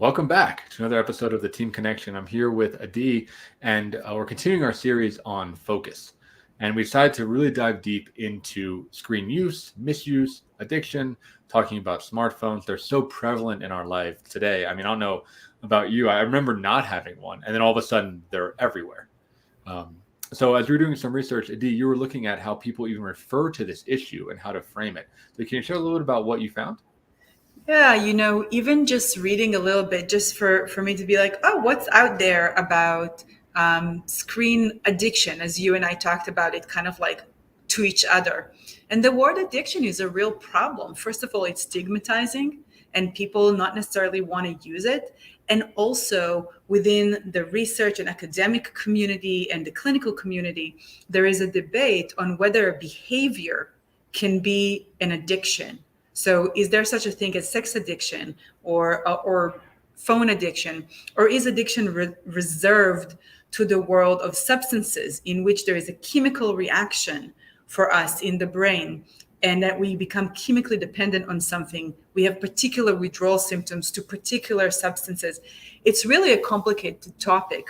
Welcome back to another episode of the Team Connection. I'm here with Adi, and we're continuing our series on focus. And we decided to really dive deep into screen use, misuse, addiction, talking about smartphones. They're so prevalent in our life today. I mean, I don't know about you. I remember not having one, and then all of a sudden they're everywhere. Um, so as we were doing some research, Adi, you were looking at how people even refer to this issue and how to frame it. So can you share a little bit about what you found? Yeah, even just reading a little bit, just for me to be like, oh, what's out there about screen addiction, as you and I talked about it, kind of like to each other. And the word addiction is a real problem. First of all, it's stigmatizing, and people not necessarily want to use it. And also within the research and academic community and the clinical community, there is a debate on whether a behavior can be an addiction. So, is there such a thing as sex addiction or phone addiction, or is addiction reserved to the world of substances in which there is a chemical reaction for us in the brain, and that we become chemically dependent on something? We have particular withdrawal symptoms to particular substances. It's really a complicated topic.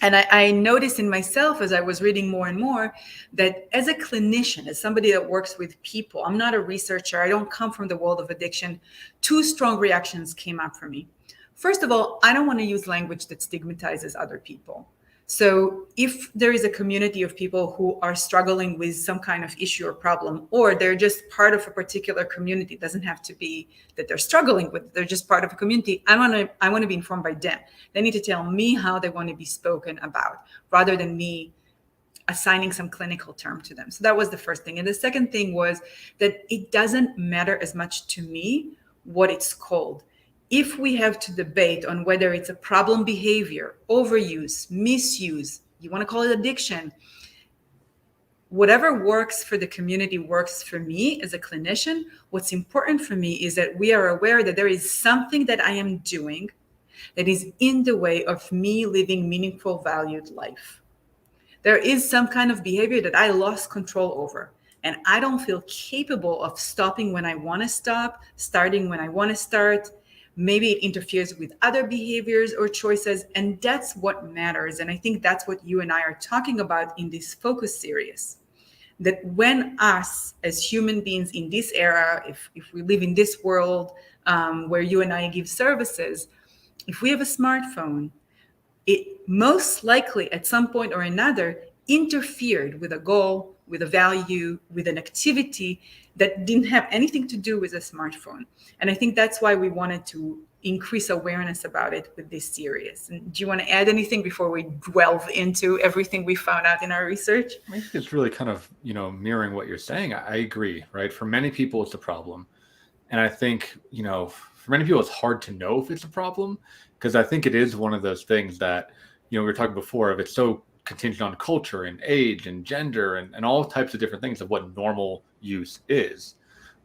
And I noticed in myself as I was reading more and more that as a clinician, as somebody that works with people, I'm not a researcher, I don't come from the world of addiction. Two strong reactions came up for me. First of all, I don't want to use language that stigmatizes other people. So if there is a community of people who are struggling with some kind of issue or problem, or they're just part of a particular community, it doesn't have to be that they're struggling with, they're just part of a community. I want to be informed by them. They need to tell me how they want to be spoken about, rather than me assigning some clinical term to them. So that was the first thing. And the second thing was that it doesn't matter as much to me what it's called. If we have to debate on whether it's a problem behavior, overuse, misuse, you want to call it addiction, whatever works for the community works for me as a clinician. What's important for me is that we are aware that there is something that I am doing that is in the way of me living meaningful, valued life. There is some kind of behavior that I lost control over, and I don't feel capable of stopping when I want to stop, starting when I want to start. Maybe it interferes with other behaviors or choices, and that's what matters. And I think that's what you and I are talking about in this focus series. That when us as human beings in this era, if we live in this world where you and I give services, if we have a smartphone, it most likely at some point or another interfered with a goal, with a value, with an activity that didn't have anything to do with a smartphone. And I think that's why we wanted to increase awareness about it with this series. And do you want to add anything before we delve into everything we found out in our research? I think it's really kind of, mirroring what you're saying. I agree, right? For many people, it's a problem. And I think, for many people, it's hard to know if it's a problem, because I think it is one of those things that, we were talking before of, it's so contingent on culture and age and gender and all types of different things of what normal use is.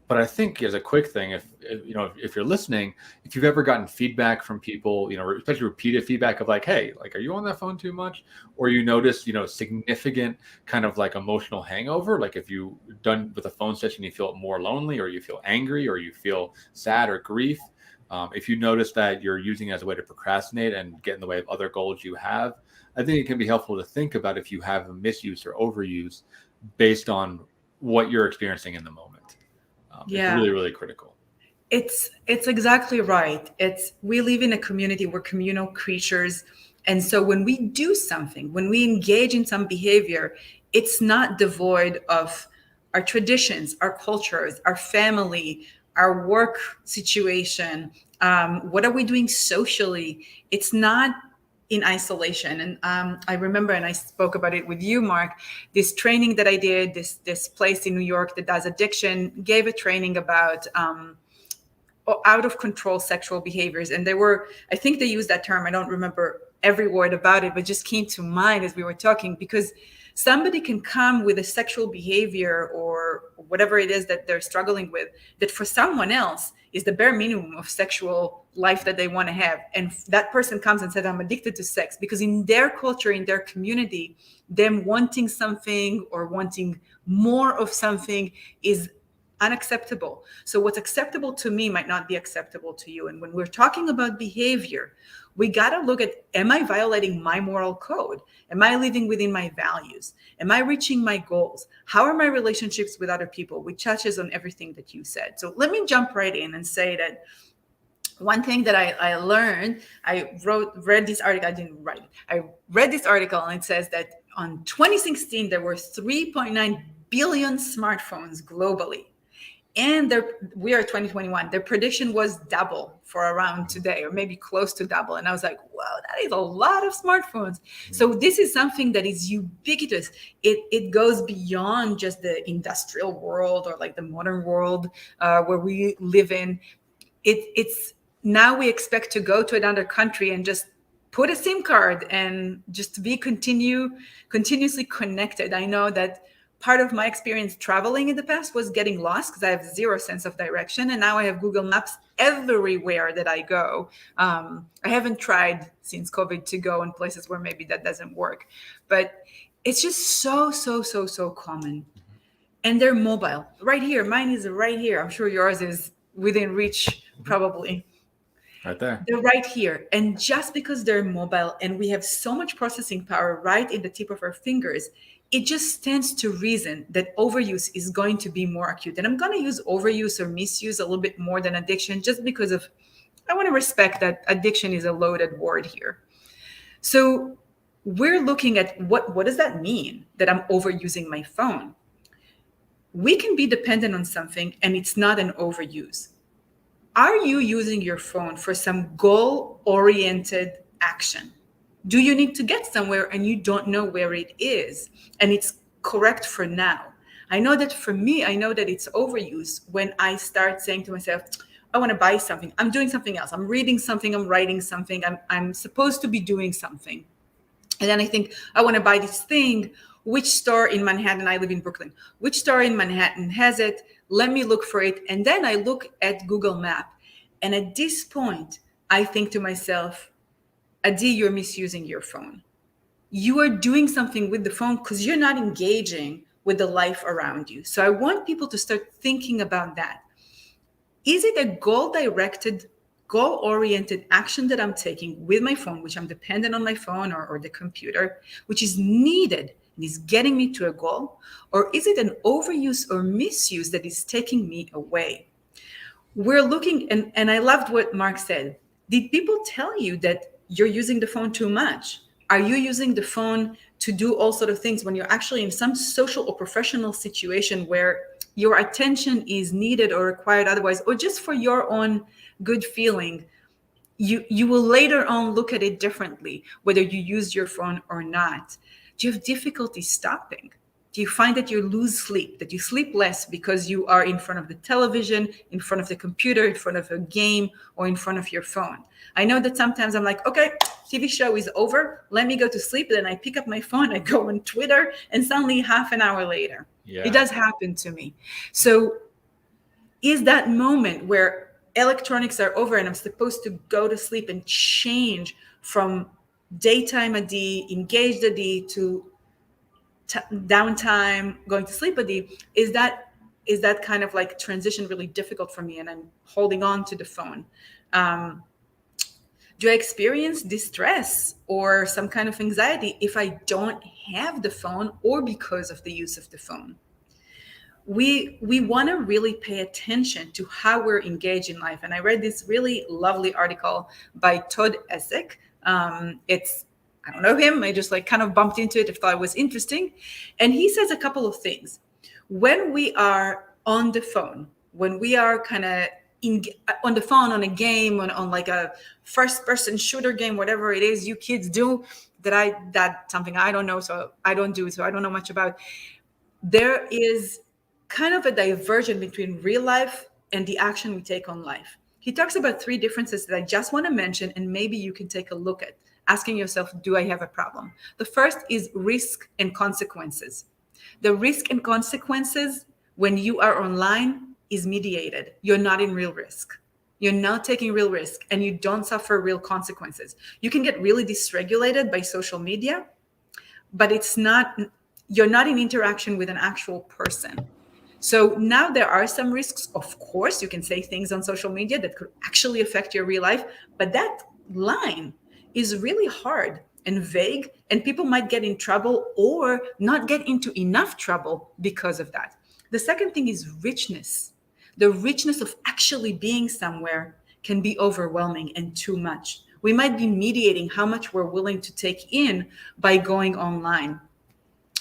But I think as a quick thing, if you're listening, if you've ever gotten feedback from people, especially repeated feedback of like, hey, like, are you on that phone too much? Or you notice, significant kind of like emotional hangover, like if you done with a phone session, you feel more lonely, or you feel angry, or you feel sad or grief. If you notice that you're using it as a way to procrastinate and get in the way of other goals you have, I think it can be helpful to think about if you have a misuse or overuse based on what you're experiencing in the moment. It's Yeah. really, really critical. It's exactly right. It's we live in a community, we're communal creatures. And so when we do something, when we engage in some behavior, it's not devoid of our traditions, our cultures, our family, our work situation. What are we doing socially? It's not in isolation. And I remember, and I spoke about it with you, Mark, this training that I did, this place in New York that does addiction, gave a training about out of control sexual behaviors. And they were, I think they used that term, I don't remember every word about it, but just came to mind as we were talking, because somebody can come with a sexual behavior or whatever it is that they're struggling with, that for someone else is the bare minimum of sexual life that they want to have. And that person comes and says, I'm addicted to sex, because in their culture, in their community, them wanting something or wanting more of something is unacceptable. So what's acceptable to me might not be acceptable to you. And when we're talking about behavior, we got to look at, am I violating my moral code? Am I living within my values? Am I reaching my goals? How are my relationships with other people? Which touches on everything that you said. So let me jump right in and say that one thing that I learned, read this article, I didn't write it. I read this article and it says that on 2016, there were 3.9 billion smartphones globally. And we are 2021. Their prediction was double for around today, or maybe close to double. And I was like, wow, that is a lot of smartphones. So this is something that is ubiquitous. It goes beyond just the industrial world or like the modern world where we live in. It's now we expect to go to another country and just put a SIM card and just to be continuously connected. I know that part of my experience traveling in the past was getting lost because I have zero sense of direction. And now I have Google Maps everywhere that I go. I haven't tried since COVID to go in places where maybe that doesn't work, but it's just so common. And they're mobile right here. Mine is right here. I'm sure yours is within reach, probably. Right there. They're right here. And just because they're mobile and we have so much processing power right in the tip of our fingers, it just stands to reason that overuse is going to be more acute. And I'm going to use overuse or misuse a little bit more than addiction, just because I want to respect that addiction is a loaded word here. So we're looking at what does that mean that I'm overusing my phone? We can be dependent on something and it's not an overuse. Are you using your phone for some goal-oriented action? Do you need to get somewhere and you don't know where it is? And it's correct for now. I know that for me, I know that it's overuse when I start saying to myself, I want to buy something. I'm doing something else. I'm reading something. I'm writing something. I'm supposed to be doing something. And then I think, I want to buy this thing. Which store in Manhattan? I live in Brooklyn. Which store in Manhattan has it? Let me look for it. And then I look at Google Map. And at this point, I think to myself, Adi, you're misusing your phone. You are doing something with the phone because you're not engaging with the life around you. So I want people to start thinking about that. Is it a goal-directed, goal-oriented action that I'm taking with my phone, which I'm dependent on my phone or the computer, which is needed and is getting me to a goal? Or is it an overuse or misuse that is taking me away? We're looking, and I loved what Mark said. Did people tell you that you're using the phone too much? Are you using the phone to do all sort of things when you're actually in some social or professional situation where your attention is needed or required otherwise, or just for your own good feeling? You will later on look at it differently, whether you use your phone or not. Do you have difficulty stopping? Do you find that you lose sleep, that you sleep less because you are in front of the television, in front of the computer, in front of a game, or in front of your phone? I know that sometimes I'm like, okay, TV show is over. Let me go to sleep. Then I pick up my phone, I go on Twitter, and suddenly half an hour later, It does happen to me. So is that moment where electronics are over and I'm supposed to go to sleep and change from daytime Adi, engaged Adi, to downtime, going to sleep Adi, is that kind of like transition really difficult for me and I'm holding on to the phone? Do I experience distress or some kind of anxiety if I don't have the phone or because of the use of the phone? We want to really pay attention to how we're engaged in life. And I read this really lovely article by Todd Esick. I don't know him. I just like kind of bumped into it. I thought it was interesting. And he says a couple of things. When we are on the phone, when we are kind of on the phone, on a game, on like a first person shooter game, whatever it is you kids do, that's something I don't know. So I don't do, so I don't know much about. There is kind of a diversion between real life and the action we take on life. He talks about 3 differences that I just want to mention, and maybe you can take a look at, asking yourself, do I have a problem? The first is risk and consequences. The risk and consequences when you are online is mediated. You're not in real risk. You're not taking real risk and you don't suffer real consequences. You can get really dysregulated by social media, but you're not in interaction with an actual person. So now there are some risks. Of course, you can say things on social media that could actually affect your real life, but that line is really hard and vague, and people might get in trouble or not get into enough trouble because of that. The second thing is richness. The richness of actually being somewhere can be overwhelming and too much. We might be mediating how much we're willing to take in by going online.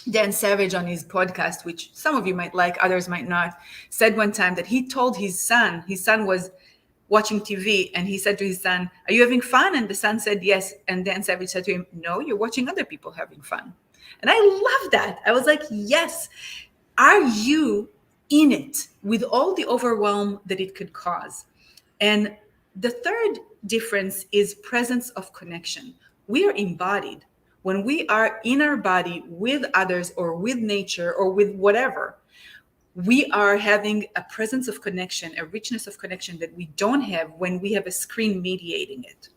Dan Savage on his podcast, which some of you might like, others might not, said one time that he told his son was watching TV, and he said to his son, "Are you having fun?" And the son said, "Yes." And Dan Savage said to him, "No, you're watching other people having fun." And I love that. I was like, yes. Are you in it with all the overwhelm that it could cause? And the third difference is presence of connection. We are embodied. When we are in our body with others or with nature or with whatever, we are having a presence of connection, a richness of connection that we don't have when we have a screen mediating it.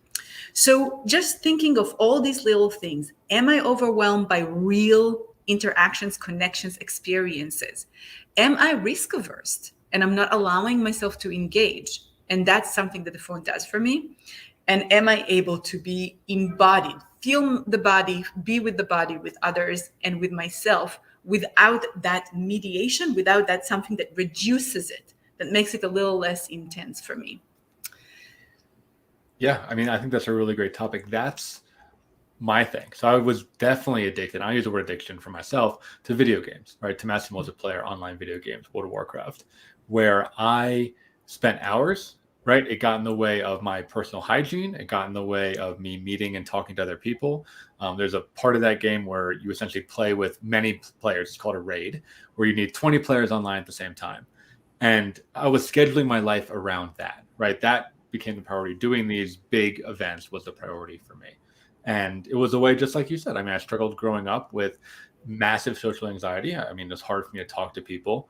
So just thinking of all these little things, am I overwhelmed by real interactions, connections, experiences? Am I risk averse and I'm not allowing myself to engage? And that's something that the phone does for me. And am I able to be embodied, feel the body, be with the body, with others, and with myself without that mediation, without that something that reduces it, that makes it a little less intense for me? Yeah, I mean, I think that's a really great topic. That's my thing. So I was definitely addicted. I use the word addiction for myself to video games, right? To massive multiplayer online video games, World of Warcraft, where I spent hours, right? It got in the way of my personal hygiene. It got in the way of me meeting and talking to other people. There's a part of that game where you essentially play with many players. It's called a raid, where you need 20 players online at the same time. And I was scheduling my life around that, right? That became the priority. Doing these big events was the priority for me. And it was a way, just like you said. I mean, I struggled growing up with massive social anxiety. I mean, it's hard for me to talk to people,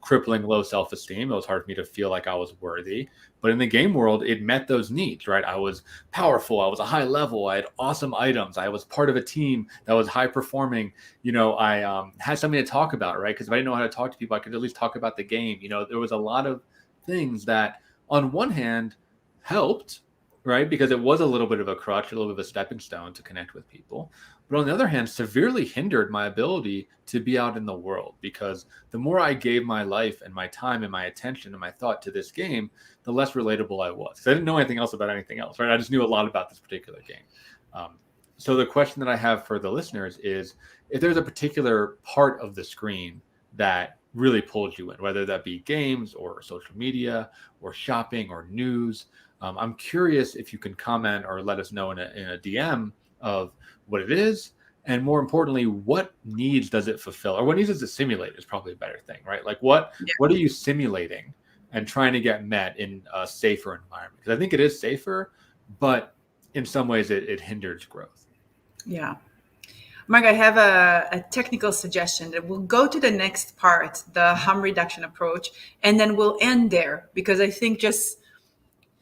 crippling low self-esteem. It was hard for me to feel like I was worthy. But in the game world, it met those needs, right? I was powerful. I was a high level. I had awesome items. I was part of a team that was high performing. I had something to talk about, right? Because if I didn't know how to talk to people, I could at least talk about the game. There was a lot of things that, on one hand, helped, right? Because it was a little bit of a crutch, a little bit of a stepping stone to connect with people. But on the other hand, severely hindered my ability to be out in the world, because the more I gave my life and my time and my attention and my thought to this game, the less relatable I was. 'Cause I didn't know anything else about anything else, right? I just knew a lot about this particular game. So the question that I have for the listeners is, if there's a particular part of the screen that really pulled you in, whether that be games or social media or shopping or news, I'm curious if you can comment or let us know in a DM of what it is, and more importantly, what needs does it fulfill, or what needs does it simulate is probably a better thing, right? Like what are you simulating and trying to get met in a safer environment? Because I think it is safer, but in some ways it hinders growth. Yeah. Mark, I have a technical suggestion that we'll go to the next part, the harm reduction approach, and then we'll end there, because I think just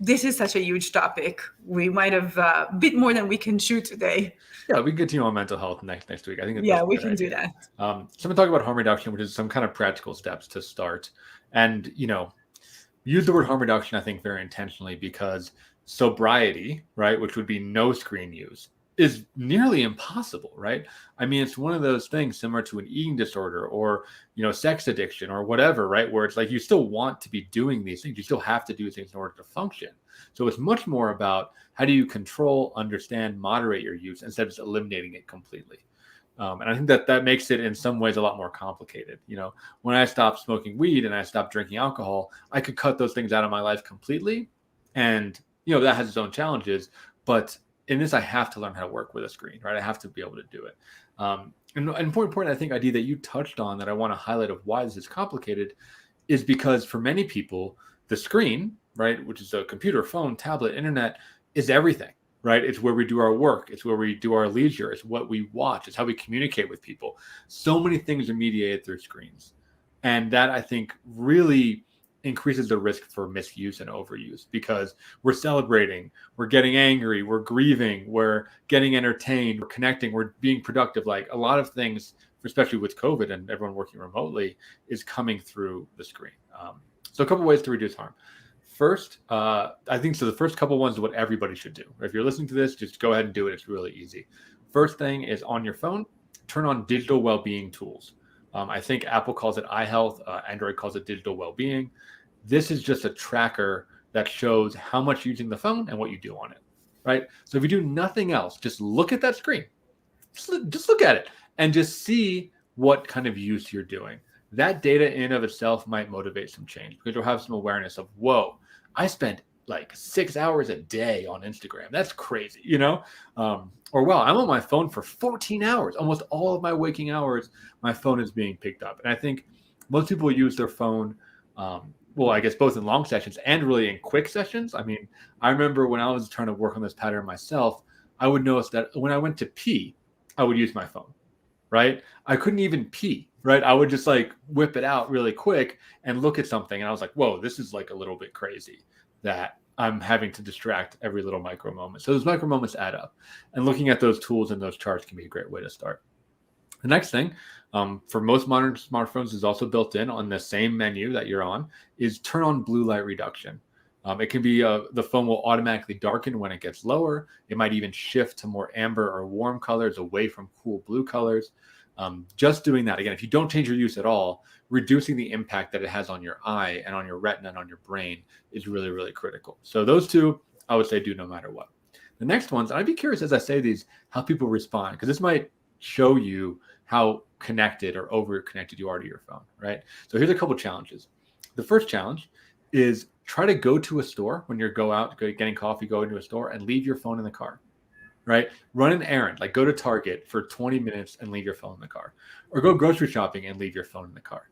this is such a huge topic. We might have a bit more than we can chew today. Yeah, we can continue on mental health next week. I think Yeah, we can do that. So I'm going to talk about harm reduction, which is some kind of practical steps to start. And, use the word harm reduction, I think, very intentionally, because sobriety, right, which would be no screen use, is nearly impossible, right? I mean, it's one of those things similar to an eating disorder or, sex addiction or whatever, right? Where it's like you still want to be doing these things. You still have to do things in order to function. So it's much more about how do you control, understand, moderate your use instead of just eliminating it completely. And I think that makes it in some ways a lot more complicated. When I stopped smoking weed and I stopped drinking alcohol, I could cut those things out of my life completely. And, that has its own challenges. But in this, I have to learn how to work with a screen, right? I have to be able to do it. And an important, I think, idea that you touched on that I want to highlight of why this is complicated is because for many people, the screen, right, which is a computer, phone, tablet, internet, is everything, right? It's where we do our work. It's where we do our leisure. It's what we watch. It's how we communicate with people. So many things are mediated through screens. And that, I think, really increases the risk for misuse and overuse, because we're celebrating, we're getting angry, we're grieving, we're getting entertained, we're connecting, we're being productive. Like a lot of things especially with COVID and everyone working remotely, is coming through the screen. So a couple ways to reduce harm. First, I think so. The first couple ones is what everybody should do. If you're listening to this, just go ahead and do it. It's really easy. First thing is on your phone, turn on digital well-being tools. I think Apple calls it iHealth, Android calls it digital well-being. This is just a tracker that shows how much you're using the phone and what you do on it, right? So if you do nothing else, just look at that screen. Just look at it and just see what kind of use you're doing. That data in of itself might motivate some change because you'll have some awareness of, whoa, I spent like 6 hours a day on Instagram. That's crazy, or wow, I'm on my phone for 14 hours. Almost all of my waking hours, my phone is being picked up. And I think most people use their phone, I guess both in long sessions and really in quick sessions. I mean, I remember when I was trying to work on this pattern myself, I would notice that when I went to pee, I would use my phone, right? I couldn't even pee, right? I would just like whip it out really quick and look at something. And I was like, whoa, this is like a little bit crazy that I'm having to distract every little micro moment. So those micro moments add up. And looking at those tools and those charts can be a great way to start. The next thing, for most modern smartphones, is also built in on the same menu that you're on, is turn on blue light reduction. It can be the phone will automatically darken when it gets lower. It might even shift to more amber or warm colors away from cool blue colors. Just doing that, again, if you don't change your use at all, reducing the impact that it has on your eye and on your retina and on your brain is really, really critical. So those two, I would say, do no matter what. The next ones, I'd be curious as I say these, how people respond, because this might show you how connected or over connected you are to your phone, right? So here's a couple challenges. The first challenge is try to go to a store when you go out getting coffee, go into a store and leave your phone in the car, right? Run an errand, like go to Target for 20 minutes and leave your phone in the car, or go grocery shopping and leave your phone in the car,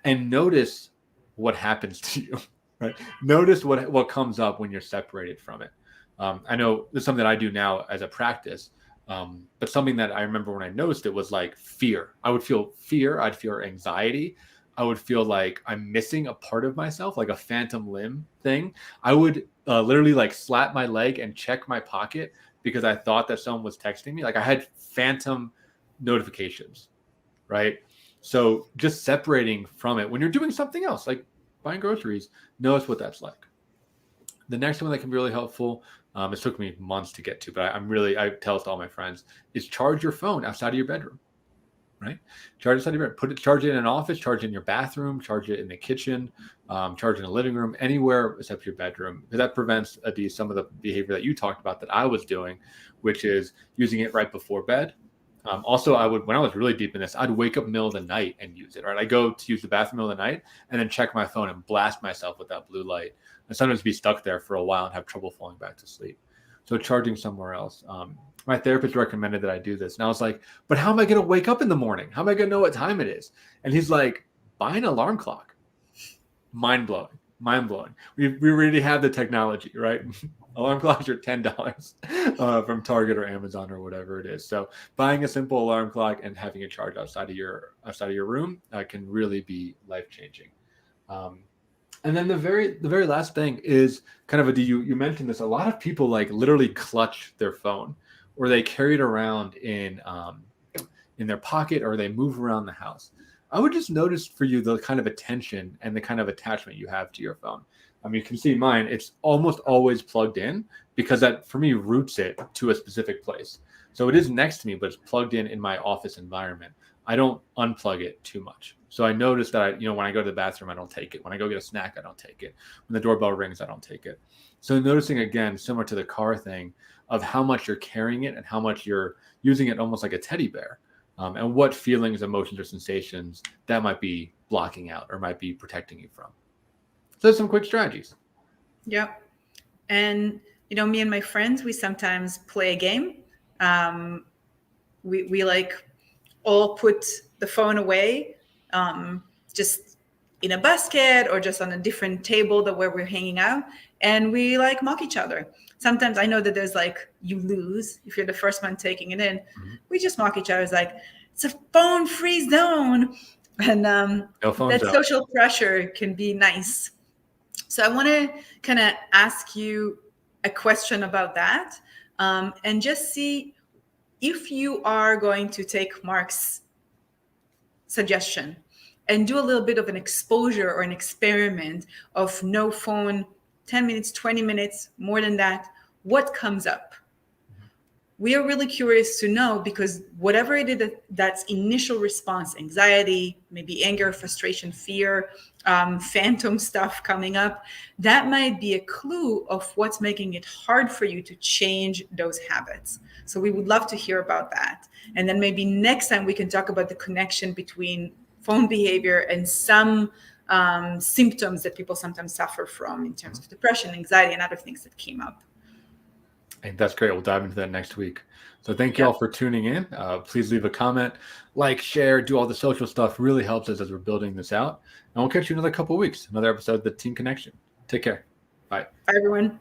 and notice what happens to you, right? Notice what comes up when you're separated from it. I know this is something that I do now as a practice, but something that I remember when I noticed it was like fear. I would feel fear. I'd feel anxiety. I would feel like I'm missing a part of myself, like a phantom limb thing. I would literally like slap my leg and check my pocket because I thought that someone was texting me. Like I had phantom notifications, right? So just separating from it when you're doing something else, like buying groceries, notice what that's like. The next one that can be really helpful, it took me months to get to, but I tell it to all my friends, is charge your phone outside of your bedroom, right? Charge it outside of your bedroom. Charge it in an office, charge it in your bathroom, charge it in the kitchen, charge it in a living room, anywhere except your bedroom. Because that prevents some of the behavior that you talked about that I was doing, which is using it right before bed. Also, when I was really deep in this, I'd wake up middle of the night and use it, right? I go to use the bathroom middle of the night and then check my phone and blast myself with that blue light, and sometimes be stuck there for a while and have trouble falling back to sleep. So charging somewhere else. My therapist recommended that I do this. And I was like, but how am I going to wake up in the morning? How am I going to know what time it is? And he's like, buy an alarm clock. Mind blowing. We already have the technology, right? Alarm clocks are $10 from Target or Amazon or whatever it is. So buying a simple alarm clock and having it charge outside of your room can really be life changing. And then the very last thing is kind of you mentioned this. A lot of people like literally clutch their phone, or they carry it around in their pocket, or they move around the house. I would just notice for you the kind of attention and the kind of attachment you have to your phone. I mean, you can see mine, it's almost always plugged in because that, for me, roots it to a specific place. So it is next to me, but it's plugged in my office environment. I don't unplug it too much. So I notice that, when I go to the bathroom, I don't take it. When I go get a snack, I don't take it. When the doorbell rings, I don't take it. So noticing, again, similar to the car thing, of how much you're carrying it and how much you're using it almost like a teddy bear. And what feelings, emotions, or sensations that might be blocking out or might be protecting you from. So there's some quick strategies. Yeah. And, me and my friends, we sometimes play a game. We like all put the phone away, just in a basket or just on a different table where we're hanging out. And we like mock each other. Sometimes I know that there's like, you lose if you're the first one taking it in. Mm-hmm. We just mock each other. It's like, it's a phone-free zone. And that social pressure can be nice. So I want to kind of ask you a question about that, and just see if you are going to take Mark's suggestion and do a little bit of an exposure or an experiment of no phone, 10 minutes, 20 minutes, more than that, what comes up? We are really curious to know, because whatever it is that's initial response, anxiety, maybe anger, frustration, fear, phantom stuff coming up, that might be a clue of what's making it hard for you to change those habits. So we would love to hear about that. And then maybe next time we can talk about the connection between phone behavior and some symptoms that people sometimes suffer from in terms of depression, anxiety, and other things that came up. And that's great. We'll dive into that next week. So thank you all for tuning in. Please leave a comment, like, share, do all the social stuff. Really helps us as we're building this out. And we'll catch you in another couple of weeks. Another episode of the Team Connection. Take care. Bye. Bye, everyone.